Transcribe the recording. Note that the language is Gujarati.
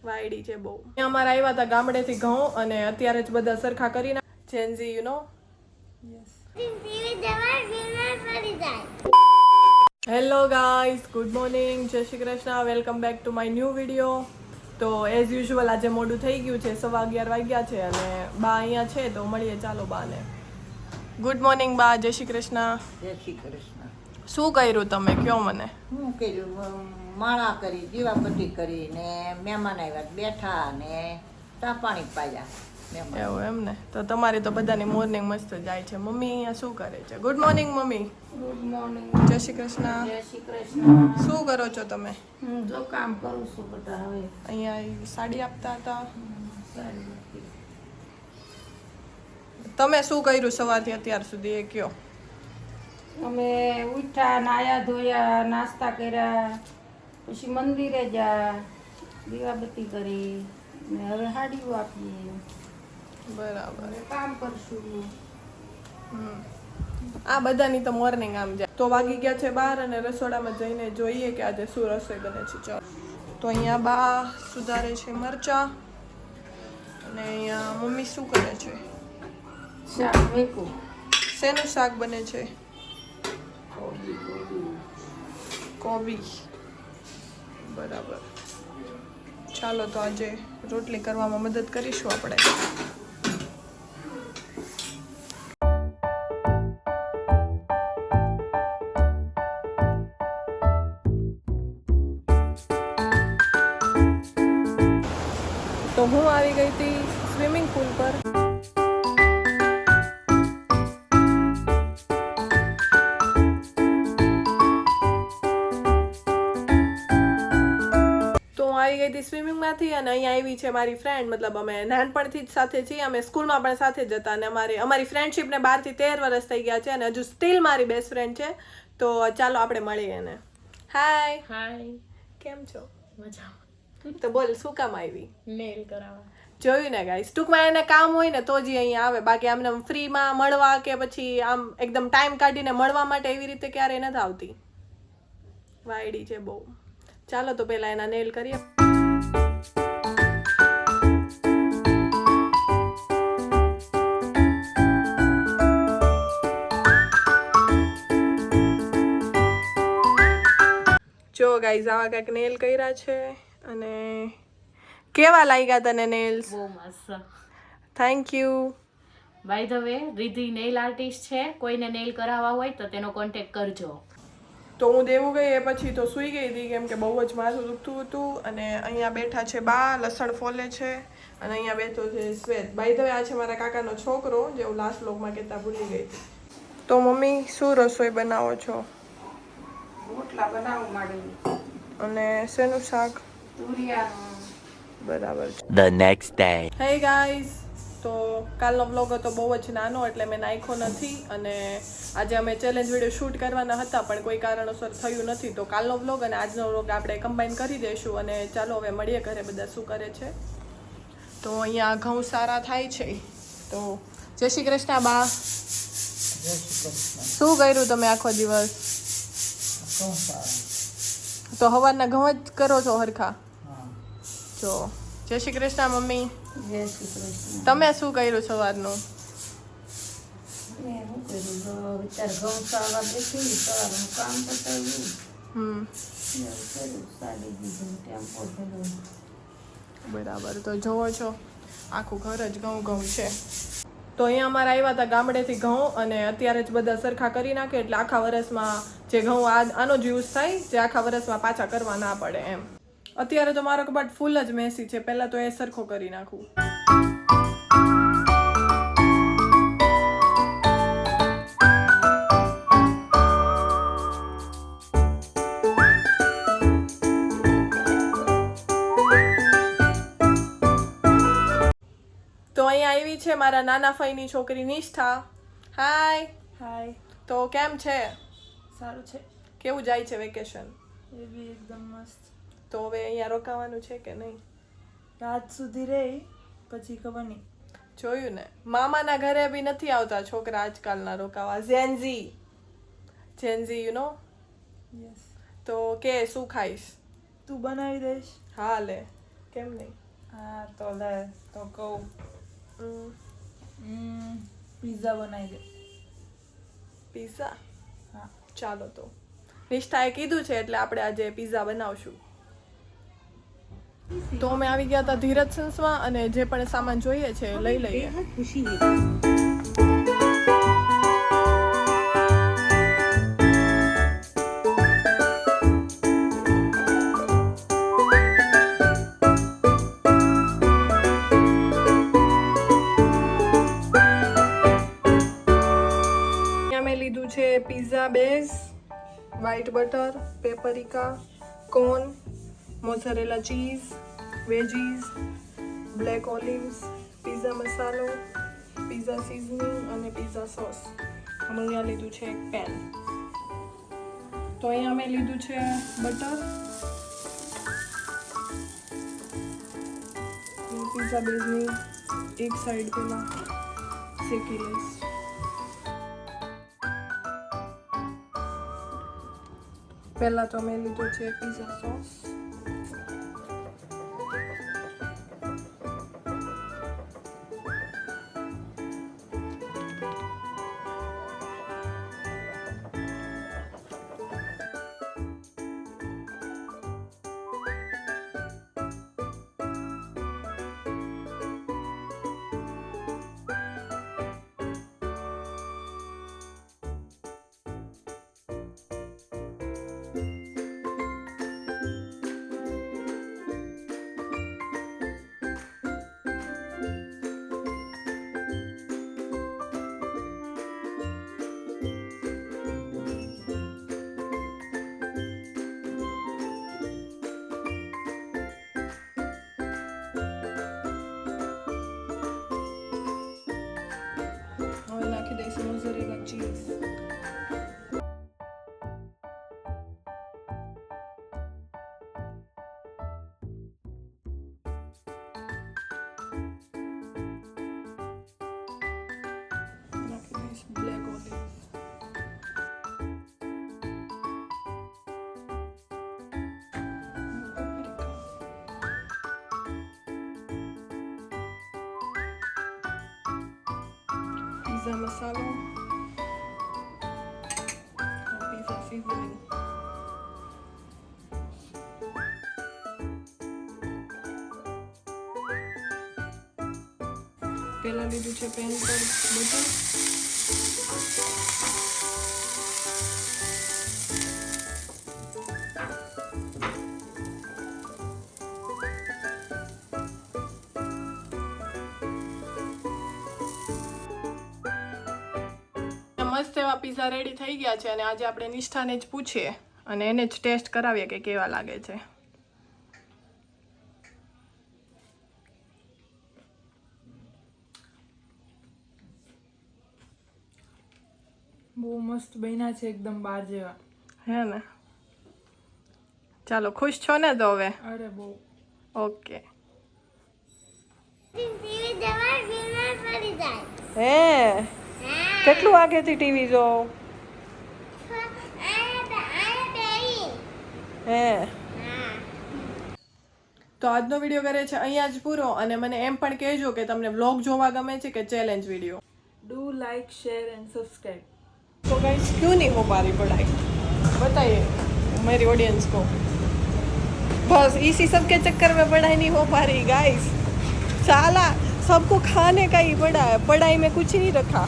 વાયડી છે બહુ. અમારે આવ્યા હતા ગામડેથી ઘઉં અને અત્યારે જ બધા સરખા કરી નાખ Gen Z you know. Hello guys, good morning, જય Shri Krishna, welcome back to my new video. તો એઝ યુઝ્યુઅલ આજે મોડું થઈ ગયું છે, 11:15 વાગ્યા છે અને બા અહીંયા છે તો મળીએ. ચાલો બાને. ગુડ મોર્નિંગ બા, જય શ્રી કૃષ્ણ. જય શ્રી કૃષ્ણ. શું કર્યું તમે કયો મને? શું કર્યું? માળા કરી, દીવાબત્તી કરી ને મહેમાન આવ્યા, બેઠા ને ચા પાણી પાયા. એવું એમ ને? તો તમારી તો બધાની મોર્નિંગ મસ્ત જાય છે. મમ્મી અહીંયા શું કરે છે? Good morning mummy. Good morning. જય શ્રી કૃષ્ણ. જય શ્રી કૃષ્ણ. શું કરો છો તમે? હું જો કામ કરું છું બધા હવે. અહીંયા સાડી આપતા હતા. સારી નથી. તમે શું કર્યું સવારથી અત્યાર સુધી એ કયો? અમે ઉઠ્યા, નાયા ધોયા, નાસ્તા કર્યા, પછી મંદિરે જા, દીવાબત્તી કરી ને હવે હાડીઓ આપીએ. બરાબર. હવે કામ કરશું. આ બધાની તો મોર્નિંગ આમ જાય. તો વાગી ગયા છે 12 અને રસોડામાં જઈને જોઈએ કે આજે શું રસોઈ બને છે. ચાલો. તો અહીંયા બા સુધારે છે મરચા અને અહીંયા મમ્મી શું કરે છે? શાક મેકું. શેનું શાક બને છે? કોબી. બરાબર. ચાલો તો આજે રોટલી કરવામાં મદદ કરીશું આપણે. તો હું આવી ગઈ હતી સ્વિમિંગ પુલ પર. આવી ગઈ હતી સ્વિમિંગમાંથી અને અહીંયા આવી છે મારી ફ્રેન્ડ. મતલબ અમે નાનપણથી જ સાથે છીએ, અમે સ્કૂલમાં પણ સાથે જ હતા અને અમારી ફ્રેન્ડશિપને 12 થી 13 વર્ષ થઈ ગયા છે અને હજુ સ્ટીલ મારી બેસ્ટ ફ્રેન્ડ છે. તો ચાલો આપણે મળીએ એને. હાય. હાય, કેમ છો? મજામાં. તો બોલ, શું કામ આવી? નેલ કરાવવા. જોયું ને ગાઈસ, ટૂંકમાં એને કામ હોય ને તો જ અહીંયા આવે, બાકી આમને ફ્રીમાં મળવા કે પછી આમ એકદમ ટાઈમ કાઢીને મળવા માટે એવી રીતે ક્યારેય નથી આવતી. વાયડી છે બહુ. ચાલો તો પહેલા એના નેલ કરીએ. જો ગાઈઝ, આવા કંઈક નેલ કર્યા છે અને કેવા લાગ્યા તને નેલ્સ? બહુ મસ્ત. Thank you. By the way, Riddhi nail artist છે. કોઈને નેલ કરાવવા હોય તો તેનો કોન્ટેક્ટ કરજો. તો હું દેવું ગઈ એ પછી તો સૂઈ ગઈ હતી કેમ કે બહુ જ માથું દુખતું હતું. અને અહીંયા બેઠા છે બા, લસણ ફોલે છે અને અહીંયા બેઠો છે શ્વેત. બાય ધ વે, આ છે મારા કાકાનો છોકરો, જે હું લાસ્ટ વ્લોગમાં કહેતા ભૂલી ગઈ હતી. તો મમ્મી શું રસોઈ બનાવો છો? રોટલા બનાવવા માંડી. અને શેનું શાક? તુરિયાનું. બરાબર છે. The next day. Hey guys, તો કાલનો વ્લોગ હતો બહુ જ નાનો એટલે મેં નાખ્યો નથી અને આજે અમે ચેલેન્જ વિડીયો શૂટ કરવાના હતા પણ કોઈ કારણોસર થયું નથી. તો કાલનો વ્લોગ અને આજનો વ્લોગ આપણે કમ્બાઈન કરી દઈશું અને ચાલો હવે મળીએ ઘરે બધા શું કરે છે. તો અહીંયા ઘઉં સારા થાય છે. તો જય શ્રી કૃષ્ણ બા. જય શ્રી કૃષ્ણ. શું કર્યું તમે આખો દિવસ? શું સારું? તો સવારના ઘઉં જ કરો છો હરખા? હા. જો જય શ્રી કૃષ્ણ મમ્મી. જય શ્રી કૃષ્ણ. તમે શું કર્યું સવારનું? મેં શું કર્યું? જો વિચાર ગૌશાળા બેઠી, સવારનું કામ પતાવ્યું. એવું કર્યું, સાડી દીધું, ટેમ્પો ભર્યો. બરાબર. તો જોવો છો આખું ઘર જ ઘઉં ઘઉં છે. તો અહીંયા અમારે આવ્યા હતા ગામડેથી ઘઉં અને અત્યારે જ બધા સરખા કરી નાખે એટલે આખા વર્ષમાં જે ઘઉં આનો જ યુઝ થાય, જે આખા વર્ષમાં પાછા કરવા ના પડે એમ. અત્યારે તો મારો કબાટ ફૂલ જ મેસી છે, પહેલાં તો એ સરખો કરી નાખું. તો અહીંયા આવી છે મારા નાના ફઈની છોકરી નિષ્ઠા. હાય. હાય. તો કેમ છે? સારું છે. કેવું જાય છે વેકેશન? એ બી એકદમ મસ્ત. તો હવે અહીંયા રોકાવાનું છે કે નહીં? રાત સુધી રહી પછી ખબર નહીં. જોયું ને, મામાના ઘરે બી નથી આવતા છોકરા આજકાલના રોકાવા. Gen Z you know. યસ. તો કે શું ખાઈશ? તું બનાવી દઈશ. હા લે, કેમ નહીં? હા તો લે તો કહું પિઝા બનાવી દે. પિઝા? હા. ચાલો તો નિષ્ઠાએ કીધું છે એટલે આપણે આજે પિઝા બનાવશું. તો અમે આવી ગયા હતા ધીરજ સન્સમાં અને જે પણ સામાન જોઈએ છે એ લઈ લઈએ. અમે લીધું છે pizza base, white butter, paprika, corn, mozzarella cheese, veggies, black olives, pizza મસાલો, પિઝા સિઝનિંગ અને પિઝા સોસ. અમે અહીંયા લીધું છે એક પેન. તો અહીંયા અમે લીધું છે બટર, પિઝા બેઝની એક સાઈડ પેલા શેકી લઈશ. પહેલા તો મેં લીધું છે પિઝા સોસ. હવે નાખી દઈશું મોઝરેલા ચીઝ. નાખી દઈશ બ્લેક ઓલિવ્સ. પિઝા મસાલો, પિઝા સિઝનિંગ. પહેલા લીધું છે પેન પર બટર, મસ્ત એવા પિઝા રેડી થઈ ગયા છે અને આજે આપણે નિષ્ઠાને જ પૂછીએ અને એને જ ટેસ્ટ કરાવીએ કે કેવા લાગે છે. બહુ મસ્ત બન્યા છે, એકદમ બહાર જેવા. હે ને? ચાલો, ખુશ છો ને તો હવે? અરે બહુ. ઓકે. હે કેટલું વાગેથી ટીવી જોઉં? હે તો આજનો વિડીયો કરે છે અહીંયા જ પૂરો અને મને એમ પણ કહેજો કે તમને વ્લોગ જોવા ગમે છે કે challenge video. Do like share and subscribe. तो गाइस क्यों नहीं हो पा रही पढ़ाई बताइए मेरी ऑडियंस को. बस इसी सब के चक्कर में पढ़ाई नहीं हो पा रही गाइस. साला सबको खाने का ही पड़ा है, पढ़ाई में कुछ नहीं रखा.